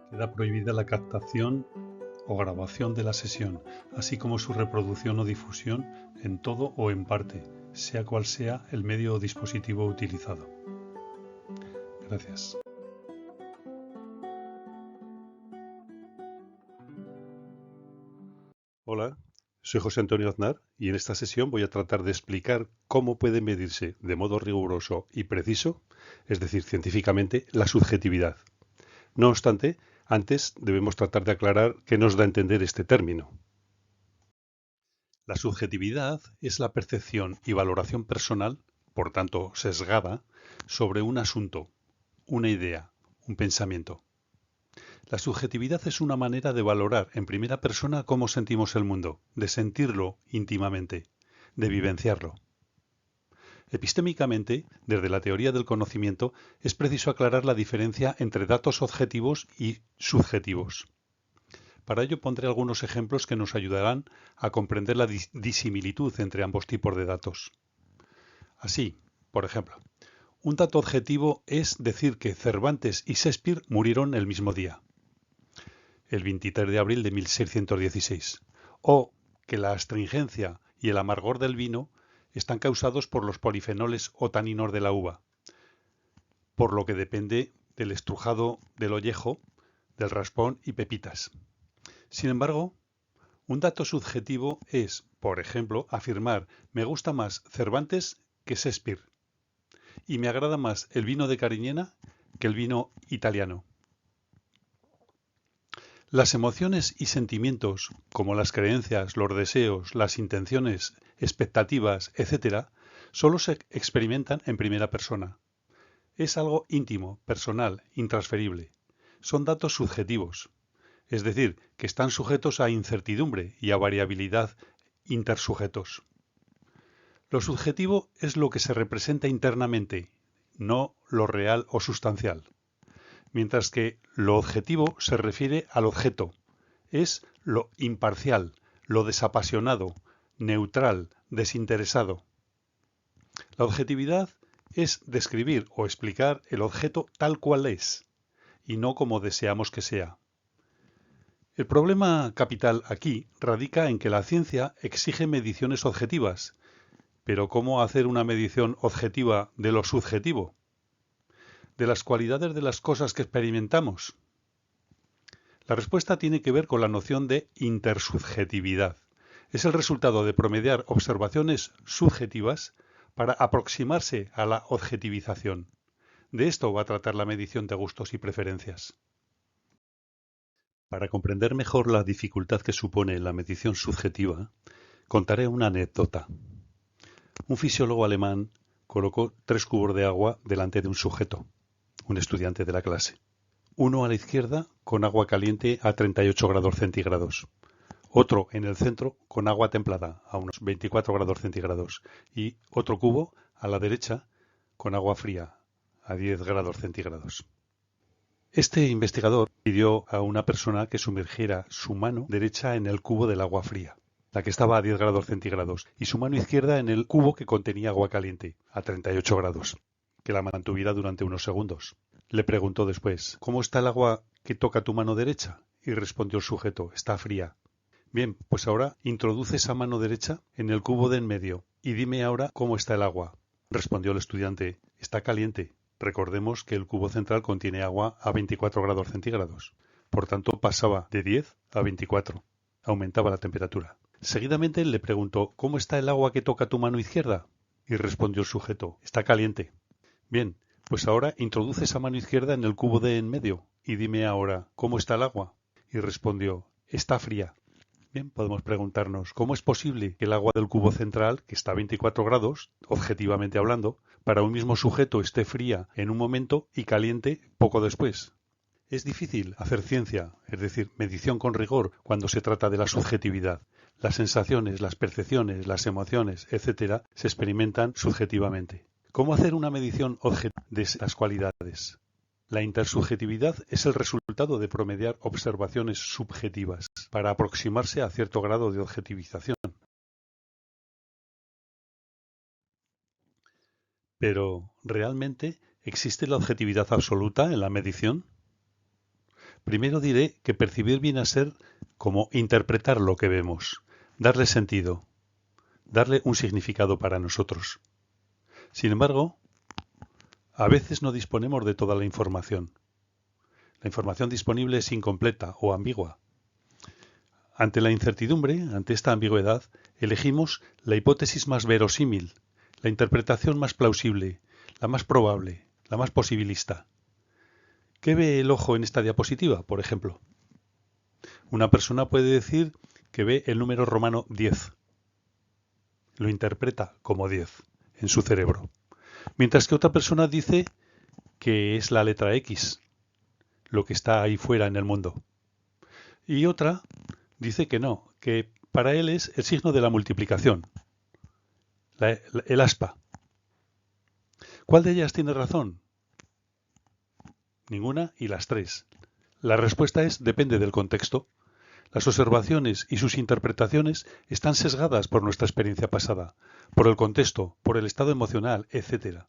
Queda prohibida la captación o grabación de la sesión, así como su reproducción o difusión en todo o en parte, sea cual sea el medio o dispositivo utilizado. Gracias. Hola, soy José Antonio Aznar y en esta sesión voy a tratar de explicar cómo puede medirse de modo riguroso y preciso, es decir, científicamente, la subjetividad. No obstante, antes debemos tratar de aclarar qué nos da a entender este término. La subjetividad es la percepción y valoración personal, por tanto sesgada, sobre un asunto, una idea, un pensamiento. La subjetividad es una manera de valorar en primera persona cómo sentimos el mundo, de sentirlo íntimamente, de vivenciarlo. Epistémicamente, desde la teoría del conocimiento, es preciso aclarar la diferencia entre datos objetivos y subjetivos. Para ello pondré algunos ejemplos que nos ayudarán a comprender la disimilitud entre ambos tipos de datos. Así, por ejemplo, un dato objetivo es decir que Cervantes y Shakespeare murieron el mismo día, el 23 de abril de 1616, o que la astringencia y el amargor del vino están causados por los polifenoles o taninos de la uva, por lo que depende del estrujado del ollejo, del raspón y pepitas. Sin embargo, un dato subjetivo es, por ejemplo, afirmar me gusta más Cervantes que Shakespeare y me agrada más el vino de Cariñena que el vino italiano. Las emociones y sentimientos, como las creencias, los deseos, las intenciones, expectativas, etc., solo se experimentan en primera persona. Es algo íntimo, personal, intransferible. Son datos subjetivos, es decir, que están sujetos a incertidumbre y a variabilidad intersujetos. Lo subjetivo es lo que se representa internamente, no lo real o sustancial, mientras que lo objetivo se refiere al objeto, es lo imparcial, lo desapasionado, neutral, desinteresado. La objetividad es describir o explicar el objeto tal cual es, y no como deseamos que sea. El problema capital aquí radica en que la ciencia exige mediciones objetivas, pero ¿cómo hacer una medición objetiva de lo subjetivo? ¿De las cualidades de las cosas que experimentamos? La respuesta tiene que ver con la noción de intersubjetividad. Es el resultado de promediar observaciones subjetivas para aproximarse a la objetivización. De esto va a tratar la medición de gustos y preferencias. Para comprender mejor la dificultad que supone la medición subjetiva, contaré una anécdota. Un fisiólogo alemán colocó 3 cubos de agua delante de un sujeto, un estudiante de la clase. Uno a la izquierda con agua caliente a 38 grados centígrados. Otro en el centro con agua templada a unos 24 grados centígrados. Y otro cubo a la derecha con agua fría a 10 grados centígrados. Este investigador pidió a una persona que sumergiera su mano derecha en el cubo del agua fría, la que estaba a 10 grados centígrados, y su mano izquierda en el cubo que contenía agua caliente, a 38 grados, que la mantuviera durante unos segundos. Le preguntó después, ¿cómo está el agua que toca tu mano derecha? Y respondió el sujeto, está fría. Bien, pues ahora introduce esa mano derecha en el cubo de en medio y dime ahora cómo está el agua. Respondió el estudiante, está caliente. Recordemos que el cubo central contiene agua a 24 grados centígrados. Por tanto, pasaba de 10 a 24. Aumentaba la temperatura. Seguidamente le preguntó, ¿cómo está el agua que toca tu mano izquierda? Y respondió el sujeto, está caliente. Bien, pues ahora introduce esa mano izquierda en el cubo de en medio y dime ahora, ¿cómo está el agua? Y respondió, está fría. Bien, podemos preguntarnos, ¿cómo es posible que el agua del cubo central, que está a 24 grados, objetivamente hablando, para un mismo sujeto esté fría en un momento y caliente poco después? Es difícil hacer ciencia, es decir, medición con rigor, cuando se trata de la subjetividad. Las sensaciones, las percepciones, las emociones, etc., se experimentan subjetivamente. ¿Cómo hacer una medición objetiva de estas cualidades? La intersubjetividad es el resultado de promediar observaciones subjetivas para aproximarse a cierto grado de objetivización. Pero, ¿realmente existe la objetividad absoluta en la medición? Primero diré que percibir viene a ser como interpretar lo que vemos, darle sentido, darle un significado para nosotros. Sin embargo, a veces no disponemos de toda la información. La información disponible es incompleta o ambigua. Ante la incertidumbre, ante esta ambigüedad, elegimos la hipótesis más verosímil, la interpretación más plausible, la más probable, la más posibilista. ¿Qué ve el ojo en esta diapositiva, por ejemplo? Una persona puede decir que ve el número romano 10. Lo interpreta como 10 en su cerebro. Mientras que otra persona dice que es la letra X, lo que está ahí fuera en el mundo. Y otra dice que no, que para él es el signo de la multiplicación, el aspa. ¿Cuál de ellas tiene razón? Ninguna y las tres. La respuesta es depende del contexto. Las observaciones y sus interpretaciones están sesgadas por nuestra experiencia pasada, por el contexto, por el estado emocional, etc.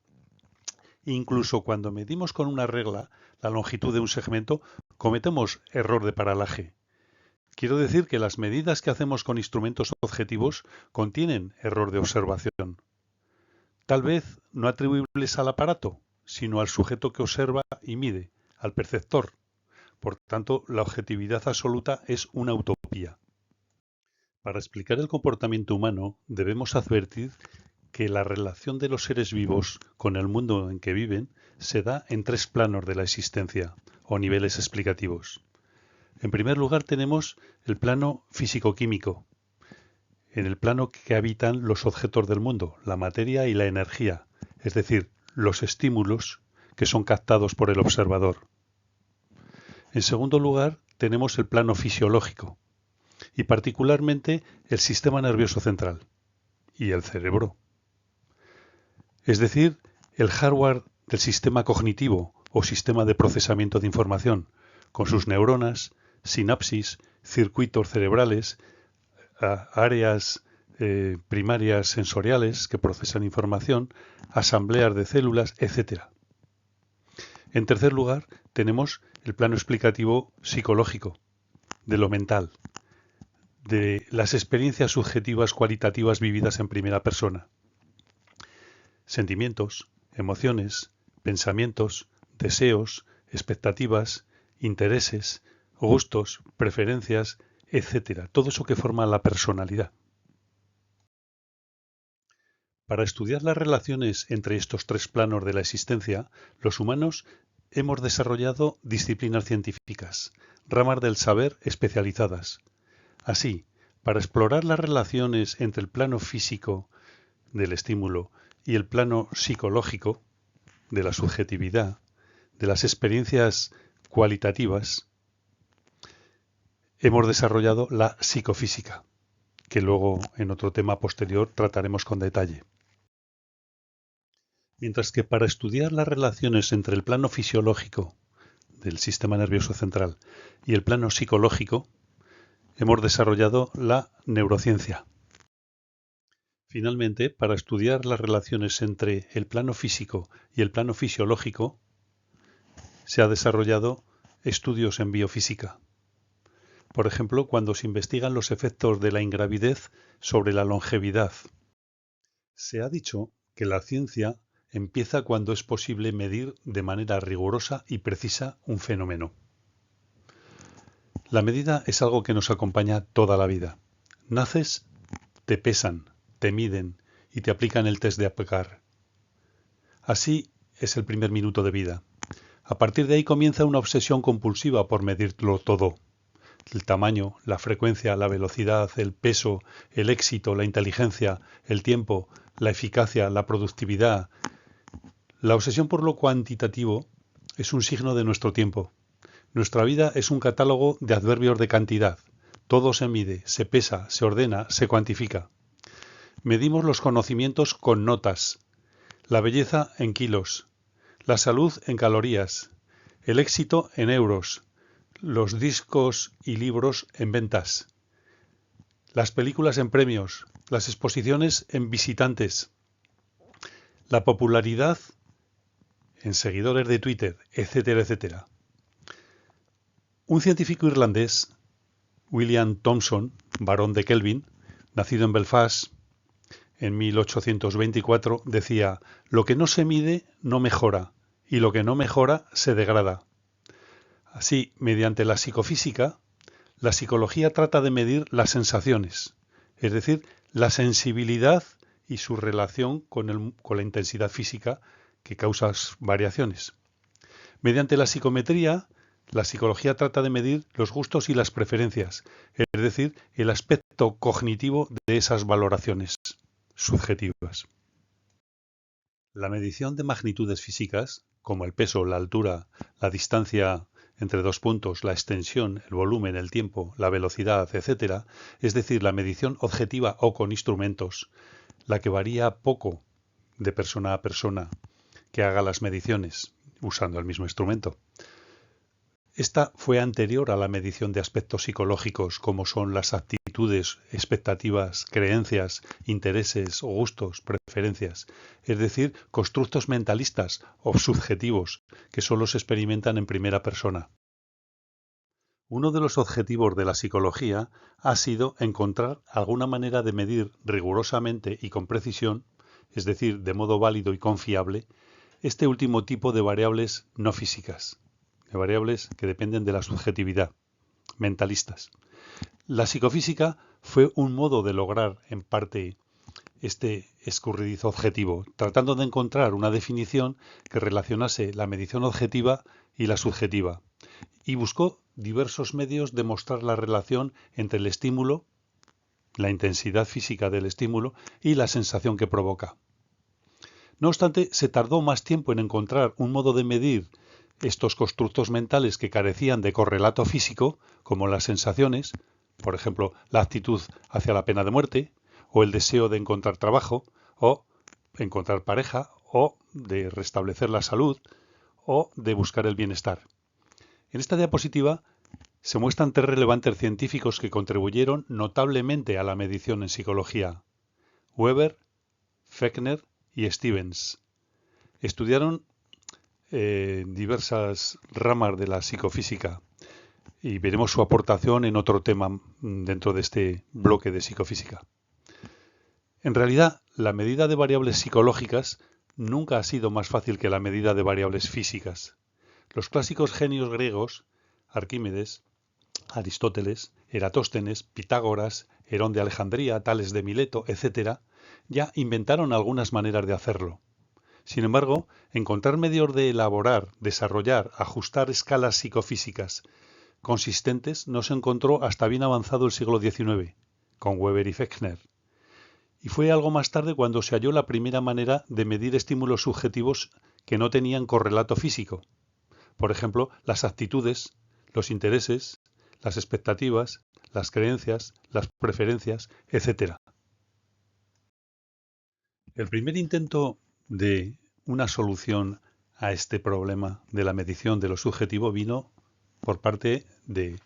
Incluso cuando medimos con una regla la longitud de un segmento, cometemos error de paralaje. Quiero decir que las medidas que hacemos con instrumentos objetivos contienen error de observación. Tal vez no atribuibles al aparato, sino al sujeto que observa y mide, al perceptor. Por tanto, la objetividad absoluta es una utopía. Para explicar el comportamiento humano, debemos advertir que la relación de los seres vivos con el mundo en que viven se da en tres planos de la existencia, o niveles explicativos. En primer lugar tenemos el plano físico-químico, en el plano que habitan los objetos del mundo, la materia y la energía, es decir, los estímulos que son captados por el observador. En segundo lugar, tenemos el plano fisiológico, y particularmente el sistema nervioso central y el cerebro. Es decir, el hardware del sistema cognitivo o sistema de procesamiento de información, con sus neuronas, sinapsis, circuitos cerebrales, áreas primarias sensoriales que procesan información, asambleas de células, etc. En tercer lugar, tenemos el plano explicativo psicológico, de lo mental, de las experiencias subjetivas cualitativas vividas en primera persona. Sentimientos, emociones, pensamientos, deseos, expectativas, intereses, gustos, preferencias, etc. Todo eso que forma la personalidad. Para estudiar las relaciones entre estos tres planos de la existencia, los humanos hemos desarrollado disciplinas científicas, ramas del saber especializadas. Así, para explorar las relaciones entre el plano físico del estímulo y el plano psicológico de la subjetividad, de las experiencias cualitativas, hemos desarrollado la psicofísica, que luego en otro tema posterior trataremos con detalle. Mientras que para estudiar las relaciones entre el plano fisiológico del sistema nervioso central y el plano psicológico, hemos desarrollado la neurociencia. Finalmente, para estudiar las relaciones entre el plano físico y el plano fisiológico, se ha desarrollado estudios en biofísica. Por ejemplo, cuando se investigan los efectos de la ingravidez sobre la longevidad. Se ha dicho que la ciencia empieza cuando es posible medir de manera rigurosa y precisa un fenómeno. La medida es algo que nos acompaña toda la vida. Naces, te pesan, te miden y te aplican el test de Apgar. Así es el primer minuto de vida. A partir de ahí comienza una obsesión compulsiva por medirlo todo. El tamaño, la frecuencia, la velocidad, el peso, el éxito, la inteligencia, el tiempo, la eficacia, la productividad. La obsesión por lo cuantitativo es un signo de nuestro tiempo. Nuestra vida es un catálogo de adverbios de cantidad. Todo se mide, se pesa, se ordena, se cuantifica. Medimos los conocimientos con notas, la belleza en kilos, la salud en calorías, el éxito en euros, los discos y libros en ventas, las películas en premios, las exposiciones en visitantes, la popularidad en seguidores de Twitter, etcétera, etcétera. Un científico irlandés, William Thomson, barón de Kelvin, nacido en Belfast en 1824, decía: «Lo que no se mide no mejora, y lo que no mejora se degrada». Así, mediante la psicofísica, la psicología trata de medir las sensaciones, es decir, la sensibilidad y su relación con la intensidad física que causa variaciones. Mediante la psicometría, la psicología trata de medir los gustos y las preferencias, es decir, el aspecto cognitivo de esas valoraciones subjetivas. La medición de magnitudes físicas, como el peso, la altura, la distancia entre dos puntos, la extensión, el volumen, el tiempo, la velocidad, etc., es decir, la medición objetiva o con instrumentos, la que varía poco de persona a persona que haga las mediciones usando el mismo instrumento. Esta fue anterior a la medición de aspectos psicológicos como son las actitudes, expectativas, creencias, intereses o gustos, preferencias, es decir, constructos mentalistas o subjetivos que solo se experimentan en primera persona. Uno de los objetivos de la psicología ha sido encontrar alguna manera de medir rigurosamente y con precisión, es decir, de modo válido y confiable, este último tipo de variables no físicas, de variables que dependen de la subjetividad, mentalistas. La psicofísica fue un modo de lograr, en parte, este escurridizo objetivo, tratando de encontrar una definición que relacionase la medición objetiva y la subjetiva, y buscó diversos medios de mostrar la relación entre el estímulo, la intensidad física del estímulo y la sensación que provoca. No obstante, se tardó más tiempo en encontrar un modo de medir estos constructos mentales que carecían de correlato físico, como las sensaciones, por ejemplo, la actitud hacia la pena de muerte, o el deseo de encontrar trabajo, o encontrar pareja, o de restablecer la salud, o de buscar el bienestar. En esta diapositiva se muestran tres relevantes científicos que contribuyeron notablemente a la medición en psicología: Weber, Fechner y Stevens. Estudiaron diversas ramas de la psicofísica y veremos su aportación en otro tema dentro de este bloque de psicofísica. En realidad, la medida de variables psicológicas nunca ha sido más fácil que la medida de variables físicas. Los clásicos genios griegos, Arquímedes, Aristóteles, Eratóstenes, Pitágoras, Herón de Alejandría, Tales de Mileto, etc., ya inventaron algunas maneras de hacerlo. Sin embargo, encontrar medios de elaborar, desarrollar, ajustar escalas psicofísicas consistentes no se encontró hasta bien avanzado el siglo XIX, con Weber y Fechner. Y fue algo más tarde cuando se halló la primera manera de medir estímulos subjetivos que no tenían correlato físico. Por ejemplo, las actitudes, los intereses, las expectativas, las creencias, las preferencias, etc. El primer intento de una solución a este problema de la medición de lo subjetivo vino por parte de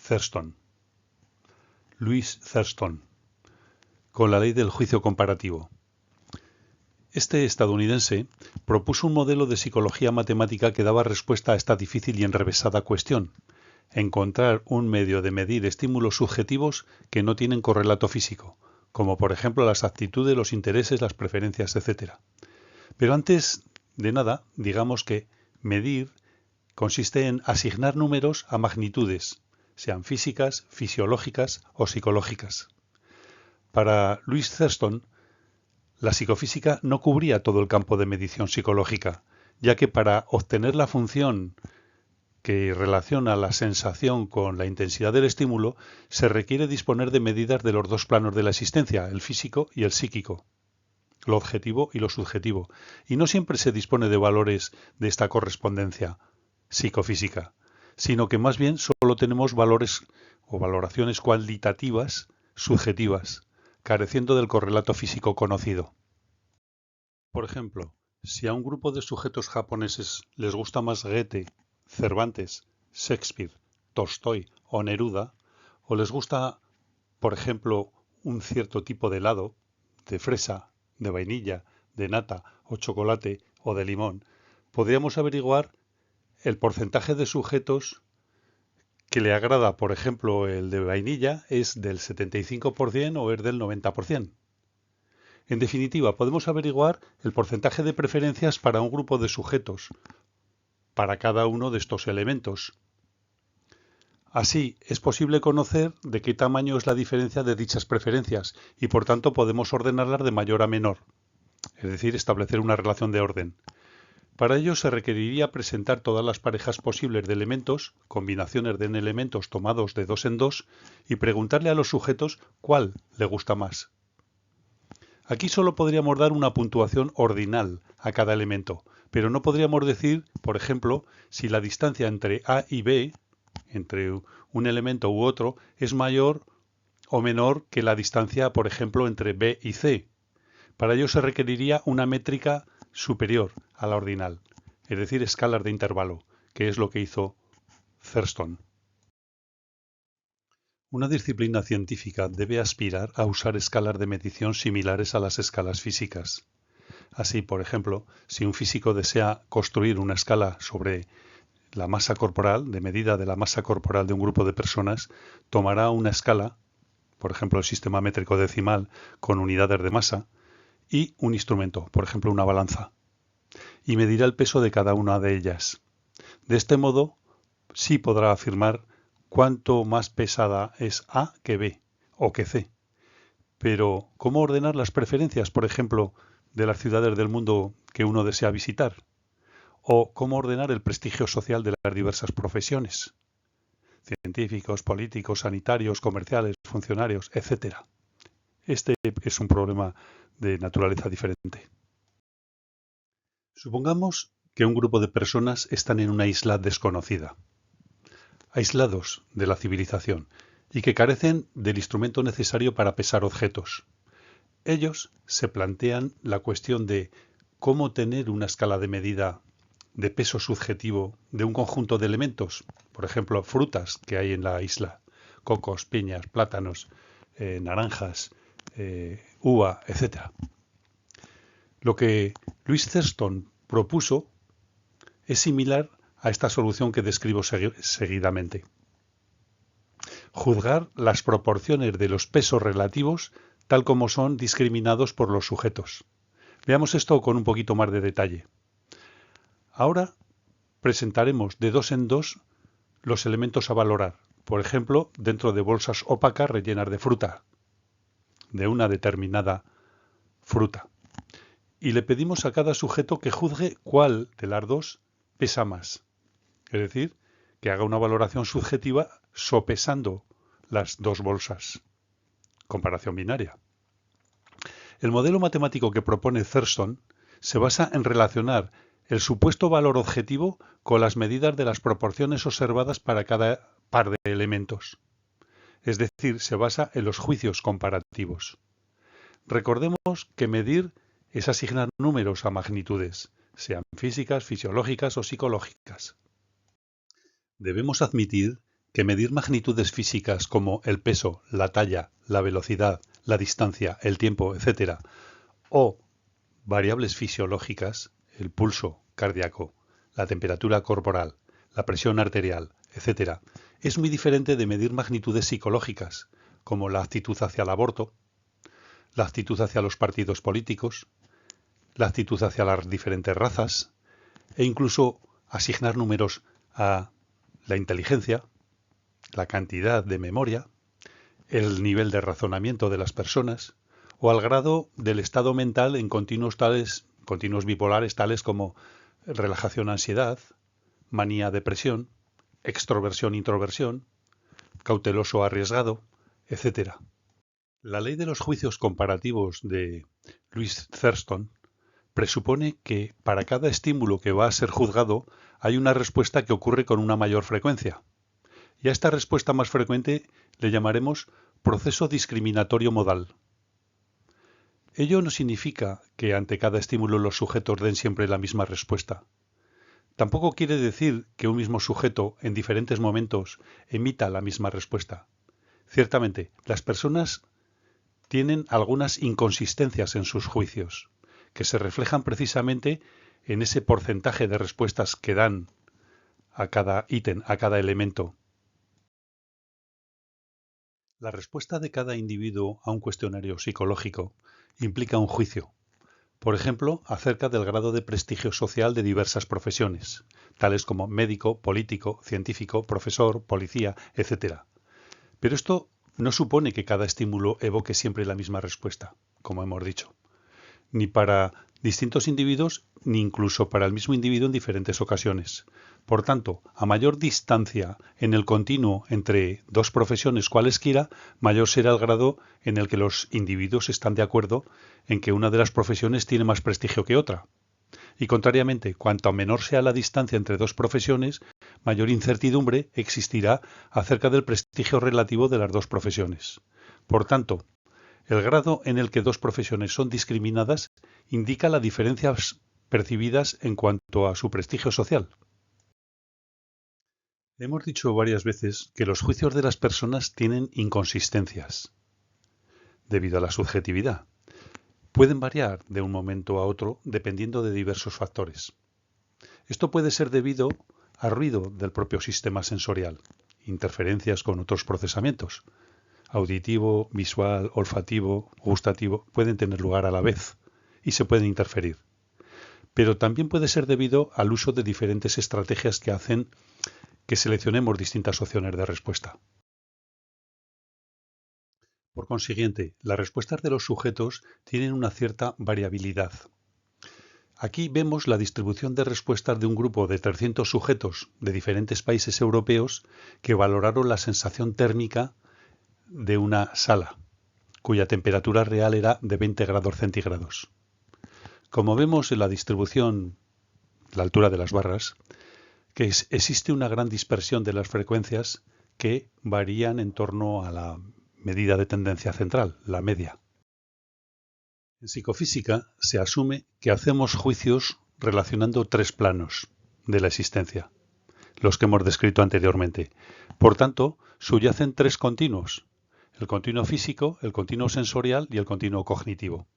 Thurston, Louis Thurston, con la ley del juicio comparativo. Este estadounidense propuso un modelo de psicología matemática que daba respuesta a esta difícil y enrevesada cuestión: encontrar un medio de medir estímulos subjetivos que no tienen correlato físico, como por ejemplo las actitudes, los intereses, las preferencias, etc. Pero antes de nada, digamos que medir consiste en asignar números a magnitudes, sean físicas, fisiológicas o psicológicas. Para Louis Thurston, la psicofísica no cubría todo el campo de medición psicológica, ya que para obtener la función que relaciona la sensación con la intensidad del estímulo, se requiere disponer de medidas de los dos planos de la existencia, el físico y el psíquico, lo objetivo y lo subjetivo, y no siempre se dispone de valores de esta correspondencia psicofísica, sino que más bien solo tenemos valores o valoraciones cualitativas subjetivas, careciendo del correlato físico conocido. Por ejemplo, si a un grupo de sujetos japoneses les gusta más Goethe, Cervantes, Shakespeare, Tolstoy o Neruda, o les gusta, por ejemplo, un cierto tipo de helado, de fresa, de vainilla, de nata o chocolate o de limón, podríamos averiguar el porcentaje de sujetos que le agrada, por ejemplo, el de vainilla, es del 75% o es del 90%. En definitiva, podemos averiguar el porcentaje de preferencias para un grupo de sujetos, para cada uno de estos elementos. Así, es posible conocer de qué tamaño es la diferencia de dichas preferencias y por tanto podemos ordenarlas de mayor a menor, es decir, establecer una relación de orden. Para ello se requeriría presentar todas las parejas posibles de elementos, combinaciones de elementos tomados de dos en dos, y preguntarle a los sujetos cuál le gusta más. Aquí solo podríamos dar una puntuación ordinal a cada elemento, pero no podríamos decir, por ejemplo, si la distancia entre A y B, entre un elemento u otro, es mayor o menor que la distancia, por ejemplo, entre B y C. Para ello se requeriría una métrica superior a la ordinal, es decir, escalas de intervalo, que es lo que hizo Thurston. Una disciplina científica debe aspirar a usar escalas de medición similares a las escalas físicas. Así, por ejemplo, si un físico desea construir una escala sobre la masa corporal, de medida de la masa corporal de un grupo de personas, tomará una escala, por ejemplo el sistema métrico decimal, con unidades de masa, y un instrumento, por ejemplo una balanza, y medirá el peso de cada una de ellas. De este modo, sí podrá afirmar cuánto más pesada es A que B o que C. Pero, ¿cómo ordenar las preferencias, por ejemplo, de las ciudades del mundo que uno desea visitar? ¿O cómo ordenar el prestigio social de las diversas profesiones? Científicos, políticos, sanitarios, comerciales, funcionarios, etc. Este es un problema de naturaleza diferente. Supongamos que un grupo de personas están en una isla desconocida, aislados de la civilización, y que carecen del instrumento necesario para pesar objetos. Ellos se plantean la cuestión de cómo tener una escala de medida de peso subjetivo de un conjunto de elementos, por ejemplo, frutas que hay en la isla, cocos, piñas, plátanos, naranjas, uva, etc. Lo que Louis Thurston propuso es similar a esta solución que describo seguidamente. Juzgar las proporciones de los pesos relativos tal como son discriminados por los sujetos. Veamos esto con un poquito más de detalle. Ahora presentaremos de dos en dos los elementos a valorar, por ejemplo, dentro de bolsas opacas rellenas de fruta, de una determinada fruta. Y le pedimos a cada sujeto que juzgue cuál de las dos pesa más. Es decir, que haga una valoración subjetiva sopesando las dos bolsas. Comparación binaria. El modelo matemático que propone Thurston se basa en relacionar el supuesto valor objetivo con las medidas de las proporciones observadas para cada par de elementos. Es decir, se basa en los juicios comparativos. Recordemos que medir es asignar números a magnitudes, sean físicas, fisiológicas o psicológicas. Debemos admitir que medir magnitudes físicas como el peso, la talla, la velocidad, la distancia, el tiempo, etc., o variables fisiológicas, el pulso cardíaco, la temperatura corporal, la presión arterial, etc., es muy diferente de medir magnitudes psicológicas, como la actitud hacia el aborto, la actitud hacia los partidos políticos, la actitud hacia las diferentes razas, e incluso asignar números a la inteligencia, la cantidad de memoria, el nivel de razonamiento de las personas, o al grado del estado mental en continuos bipolares tales como relajación ansiedad, manía depresión, extroversión introversión, cauteloso arriesgado, etc. La ley de los juicios comparativos de Louis Thurston presupone que para cada estímulo que va a ser juzgado hay una respuesta que ocurre con una mayor frecuencia. Y a esta respuesta más frecuente le llamaremos proceso discriminatorio modal. Ello no significa que ante cada estímulo los sujetos den siempre la misma respuesta. Tampoco quiere decir que un mismo sujeto en diferentes momentos emita la misma respuesta. Ciertamente, las personas tienen algunas inconsistencias en sus juicios, que se reflejan precisamente en ese porcentaje de respuestas que dan a cada ítem, a cada elemento. La respuesta de cada individuo a un cuestionario psicológico implica un juicio, por ejemplo, acerca del grado de prestigio social de diversas profesiones, tales como médico, político, científico, profesor, policía, etc. Pero esto no supone que cada estímulo evoque siempre la misma respuesta, como hemos dicho, ni para distintos individuos ni incluso para el mismo individuo en diferentes ocasiones. Por tanto, a mayor distancia en el continuo entre dos profesiones cualesquiera, mayor será el grado en el que los individuos están de acuerdo en que una de las profesiones tiene más prestigio que otra. Y contrariamente, cuanto menor sea la distancia entre dos profesiones, mayor incertidumbre existirá acerca del prestigio relativo de las dos profesiones. Por tanto, el grado en el que dos profesiones son discriminadas indica las diferencias percibidas en cuanto a su prestigio social. Hemos dicho varias veces que los juicios de las personas tienen inconsistencias debido a la subjetividad. Pueden variar de un momento a otro dependiendo de diversos factores. Esto puede ser debido a ruido del propio sistema sensorial, interferencias con otros procesamientos. Auditivo, visual, olfativo, gustativo pueden tener lugar a la vez y se pueden interferir. Pero también puede ser debido al uso de diferentes estrategias que hacen que seleccionemos distintas opciones de respuesta. Por consiguiente, las respuestas de los sujetos tienen una cierta variabilidad. Aquí vemos la distribución de respuestas de un grupo de 300 sujetos de diferentes países europeos que valoraron la sensación térmica de una sala, cuya temperatura real era de 20 grados centígrados. Como vemos en la distribución, la altura de las barras, que existe una gran dispersión de las frecuencias que varían en torno a la medida de tendencia central, la media. En psicofísica se asume que hacemos juicios relacionando tres planos de la existencia, los que hemos descrito anteriormente. Por tanto, subyacen tres continuos: el continuo físico, el continuo sensorial y el continuo cognitivo.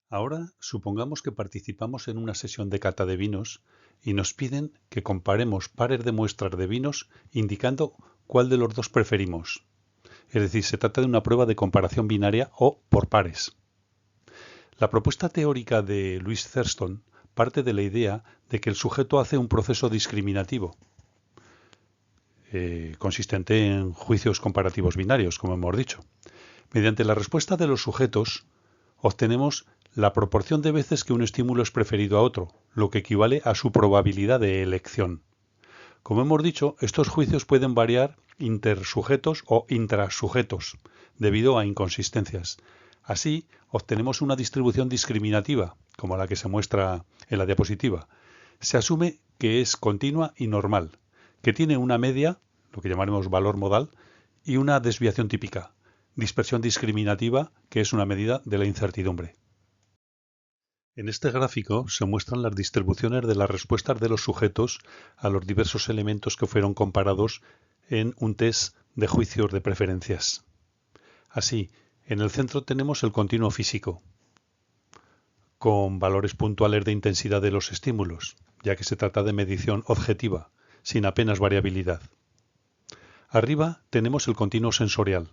Ahora supongamos que participamos en una sesión de cata de vinos y nos piden que comparemos pares de muestras de vinos indicando cuál de los dos preferimos. Es decir, se trata de una prueba de comparación binaria o por pares. La propuesta teórica de Louis Thurston parte de la idea de que el sujeto hace un proceso discriminativo, consistente en juicios comparativos binarios, como hemos dicho. Mediante la respuesta de los sujetos, obtenemos la proporción de veces que un estímulo es preferido a otro, lo que equivale a su probabilidad de elección. Como hemos dicho, estos juicios pueden variar intersujetos o intrasujetos, debido a inconsistencias. Así, obtenemos una distribución discriminativa, como la que se muestra en la diapositiva. Se asume que es continua y normal, que tiene una media, lo que llamaremos valor modal, y una desviación típica, dispersión discriminativa, que es una medida de la incertidumbre. En este gráfico se muestran las distribuciones de las respuestas de los sujetos a los diversos elementos que fueron comparados en un test de juicios de preferencias. Así, en el centro tenemos el continuo físico, con valores puntuales de intensidad de los estímulos, ya que se trata de medición objetiva, sin apenas variabilidad. Arriba tenemos el continuo sensorial,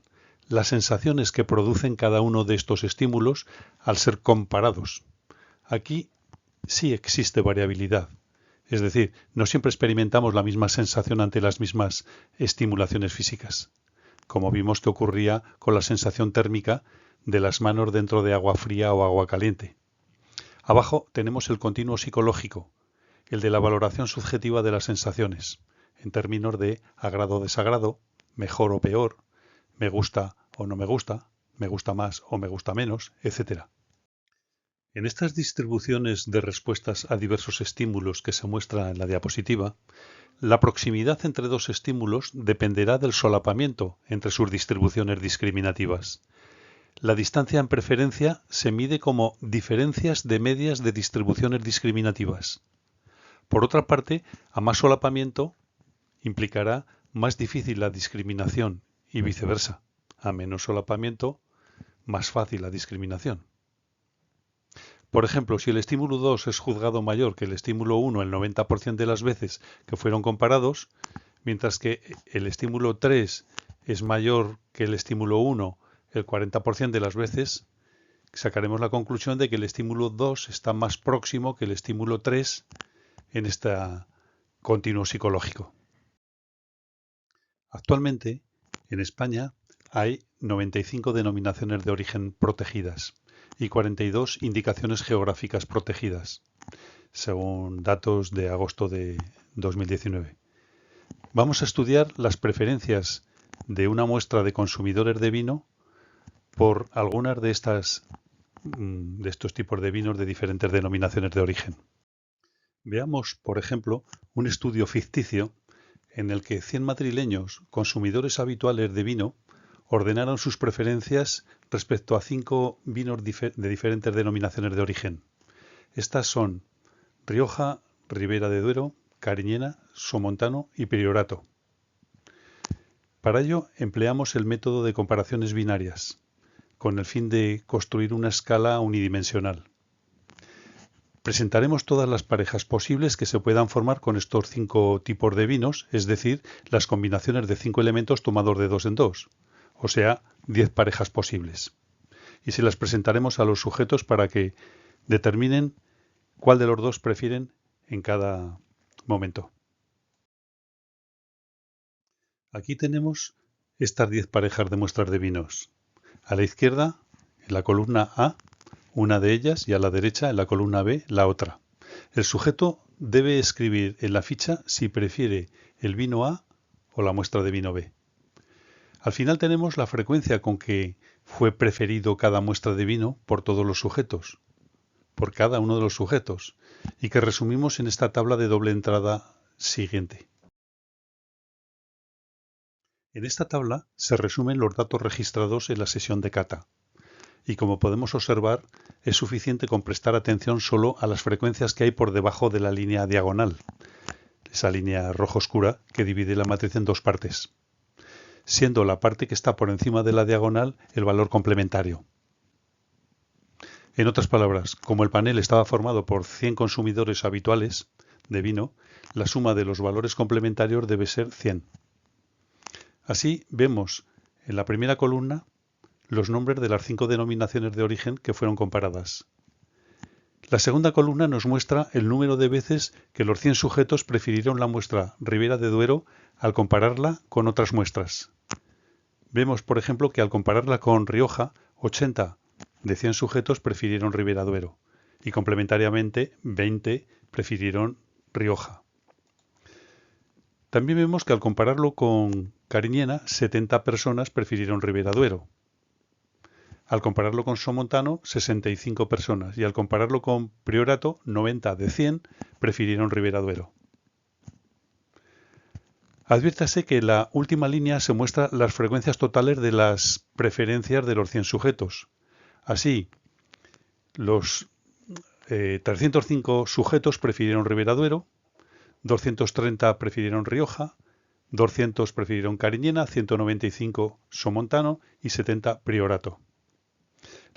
las sensaciones que producen cada uno de estos estímulos al ser comparados. Aquí sí existe variabilidad, es decir, no siempre experimentamos la misma sensación ante las mismas estimulaciones físicas, como vimos que ocurría con la sensación térmica de las manos dentro de agua fría o agua caliente. Abajo tenemos el continuo psicológico, el de la valoración subjetiva de las sensaciones, en términos de agrado o desagrado, mejor o peor, me gusta o no me gusta más o me gusta menos, etc. En estas distribuciones de respuestas a diversos estímulos que se muestra en la diapositiva, la proximidad entre dos estímulos dependerá del solapamiento entre sus distribuciones discriminativas. La distancia en preferencia se mide como diferencias de medias de distribuciones discriminativas. Por otra parte, a más solapamiento implicará más difícil la discriminación y viceversa. A menos solapamiento, más fácil la discriminación. Por ejemplo, si el estímulo 2 es juzgado mayor que el estímulo 1 el 90% de las veces que fueron comparados, mientras que el estímulo 3 es mayor que el estímulo 1 el 40% de las veces, sacaremos la conclusión de que el estímulo 2 está más próximo que el estímulo 3 en este continuo psicológico. Actualmente, en España, hay 95 denominaciones de origen protegidas y 42 indicaciones geográficas protegidas, según datos de agosto de 2019. Vamos a estudiar las preferencias de una muestra de consumidores de vino por algunas de estos tipos de vinos de diferentes denominaciones de origen. Veamos, por ejemplo, un estudio ficticio en el que 100 madrileños, consumidores habituales de vino, ordenaron sus preferencias respecto a 5 vinos de diferentes denominaciones de origen. Estas son Rioja, Ribera de Duero, Cariñena, Somontano y Priorato. Para ello empleamos el método de comparaciones binarias, con el fin de construir una escala unidimensional. Presentaremos todas las parejas posibles que se puedan formar con estos 5 tipos de vinos, es decir, las combinaciones de 5 elementos tomados de 2 en 2, o sea, 10 parejas posibles. Y se las presentaremos a los sujetos para que determinen cuál de los dos prefieren en cada momento. Aquí tenemos estas 10 parejas de muestras de vinos. A la izquierda, en la columna A, una de ellas, y a la derecha, en la columna B, la otra. El sujeto debe escribir en la ficha si prefiere el vino A o la muestra de vino B. Al final tenemos la frecuencia con que fue preferido cada muestra de vino por todos los sujetos, por cada uno de los sujetos, y que resumimos en esta tabla de doble entrada siguiente. En esta tabla se resumen los datos registrados en la sesión de cata. Y como podemos observar, es suficiente con prestar atención solo a las frecuencias que hay por debajo de la línea diagonal, esa línea roja oscura que divide la matriz en dos partes, siendo la parte que está por encima de la diagonal el valor complementario. En otras palabras, como el panel estaba formado por 100 consumidores habituales de vino, la suma de los valores complementarios debe ser 100. Así vemos en la primera columna los nombres de las 5 denominaciones de origen que fueron comparadas. La segunda columna nos muestra el número de veces que los 100 sujetos prefirieron la muestra Ribera de Duero al compararla con otras muestras. Vemos, por ejemplo, que al compararla con Rioja, 80 de 100 sujetos prefirieron Ribera Duero y complementariamente 20 prefirieron Rioja. También vemos que al compararlo con Cariñena, 70 personas prefirieron Ribera Duero. Al compararlo con Somontano, 65 personas. Y al compararlo con Priorato, 90 de 100 prefirieron Ribera Duero. Adviértase que en la última línea se muestran las frecuencias totales de las preferencias de los 100 sujetos. Así, los 305 sujetos prefirieron Ribera Duero, 230 prefirieron Rioja, 200 prefirieron Cariñena, 195 Somontano y 70 Priorato.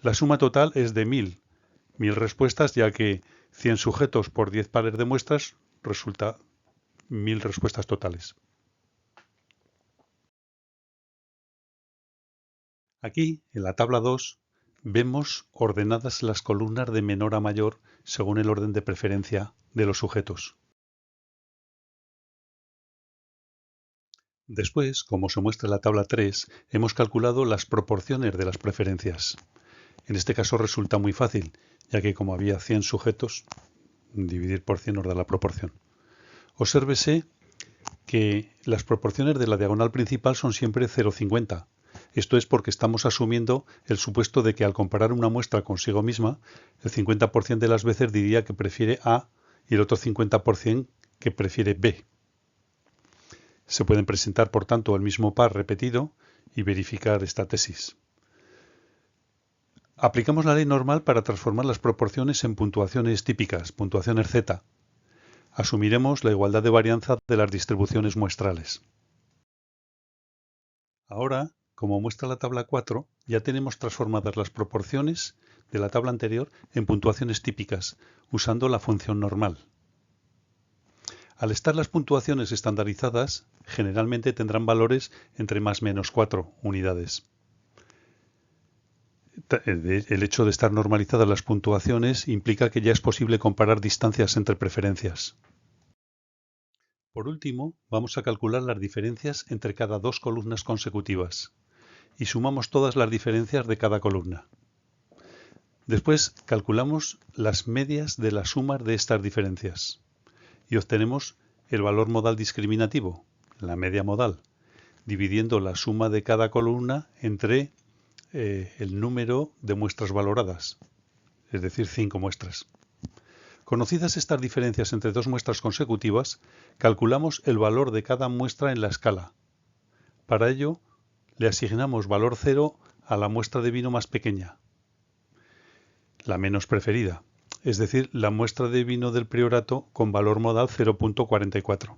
La suma total es de 1000 respuestas, ya que 100 sujetos por 10 pares de muestras resulta 1000 respuestas totales. Aquí, en la tabla 2, vemos ordenadas las columnas de menor a mayor según el orden de preferencia de los sujetos. Después, como se muestra en la tabla 3, hemos calculado las proporciones de las preferencias. En este caso resulta muy fácil, ya que como había 100 sujetos, dividir por 100 nos da la proporción. Obsérvese que las proporciones de la diagonal principal son siempre 0,50. Esto es porque estamos asumiendo el supuesto de que al comparar una muestra consigo misma, el 50% de las veces diría que prefiere A y el otro 50% que prefiere B. Se pueden presentar, por tanto, el mismo par repetido y verificar esta tesis. Aplicamos la ley normal para transformar las proporciones en puntuaciones típicas, puntuaciones Z. Asumiremos la igualdad de varianza de las distribuciones muestrales. Ahora, como muestra la tabla 4, ya tenemos transformadas las proporciones de la tabla anterior en puntuaciones típicas, usando la función normal. Al estar las puntuaciones estandarizadas, generalmente tendrán valores entre más o menos 4 unidades. El hecho de estar normalizadas las puntuaciones implica que ya es posible comparar distancias entre preferencias. Por último, vamos a calcular las diferencias entre cada dos columnas consecutivas y sumamos todas las diferencias de cada columna. Después calculamos las medias de las sumas de estas diferencias y obtenemos el valor modal discriminativo, la media modal, dividiendo la suma de cada columna entre el número de muestras valoradas, es decir, 5 muestras. Conocidas estas diferencias entre dos muestras consecutivas, calculamos el valor de cada muestra en la escala. Para ello, le asignamos valor 0 a la muestra de vino más pequeña, la menos preferida, es decir, la muestra de vino del Priorato con valor modal 0.44.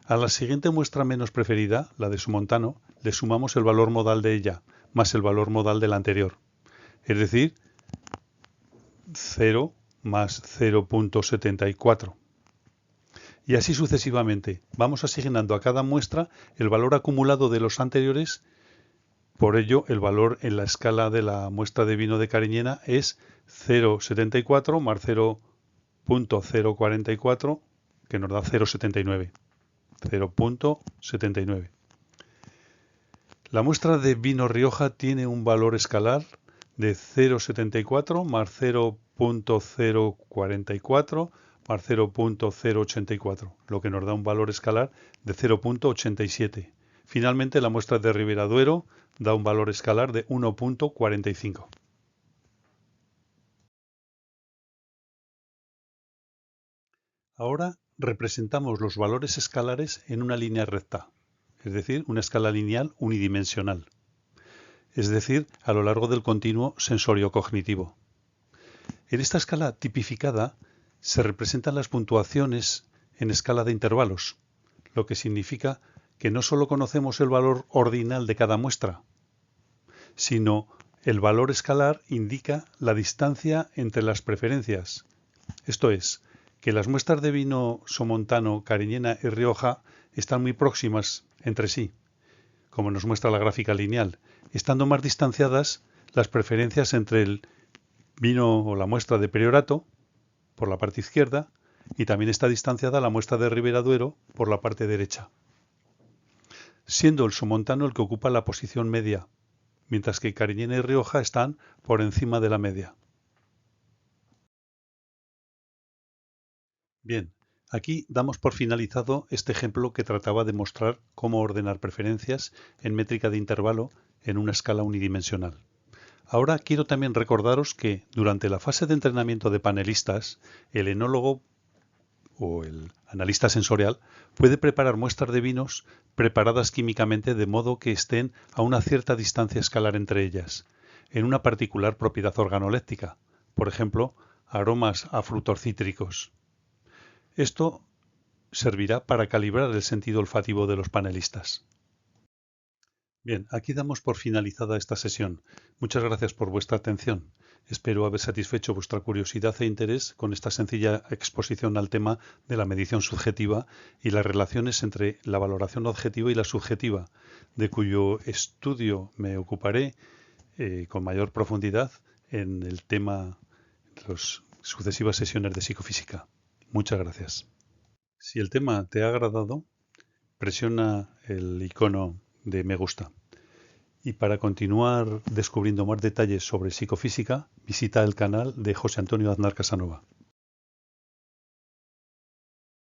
A la siguiente muestra menos preferida, la de Somontano, le sumamos el valor modal de ella, más el valor modal de la anterior, es decir, 0 más 0.74. Y así sucesivamente. Vamos asignando a cada muestra el valor acumulado de los anteriores. Por ello, el valor en la escala de la muestra de vino de Cariñena es 0.74 más 0.044, que nos da 0.79. 0.79. La muestra de vino Rioja tiene un valor escalar de 0.74 más 0.044 más 0.084, lo que nos da un valor escalar de 0.87. Finalmente, la muestra de Ribera Duero da un valor escalar de 1.45. Ahora representamos los valores escalares en una línea recta, es decir, una escala lineal unidimensional, es decir, a lo largo del continuo sensorio-cognitivo. En esta escala tipificada se representan las puntuaciones en escala de intervalos, lo que significa que no solo conocemos el valor ordinal de cada muestra, sino el valor escalar indica la distancia entre las preferencias. Esto es, que las muestras de vino Somontano, Cariñena y Rioja están muy próximas entre sí, como nos muestra la gráfica lineal, estando más distanciadas las preferencias entre el vino o la muestra de Priorato por la parte izquierda y también está distanciada la muestra de Ribera Duero por la parte derecha, siendo el Somontano el que ocupa la posición media, mientras que Cariñena y Rioja están por encima de la media. Bien, aquí damos por finalizado este ejemplo que trataba de mostrar cómo ordenar preferencias en métrica de intervalo en una escala unidimensional. Ahora quiero también recordaros que durante la fase de entrenamiento de panelistas, el enólogo o el analista sensorial puede preparar muestras de vinos preparadas químicamente de modo que estén a una cierta distancia escalar entre ellas, en una particular propiedad organoléptica, por ejemplo, aromas a frutos cítricos. Esto servirá para calibrar el sentido olfativo de los panelistas. Bien, aquí damos por finalizada esta sesión. Muchas gracias por vuestra atención. Espero haber satisfecho vuestra curiosidad e interés con esta sencilla exposición al tema de la medición subjetiva y las relaciones entre la valoración objetiva y la subjetiva, de cuyo estudio me ocuparé con mayor profundidad en el tema de las sucesivas sesiones de psicofísica. Muchas gracias. Si el tema te ha agradado, presiona el icono de me gusta. Y para continuar descubriendo más detalles sobre psicofísica, visita el canal de José Antonio Aznar Casanova.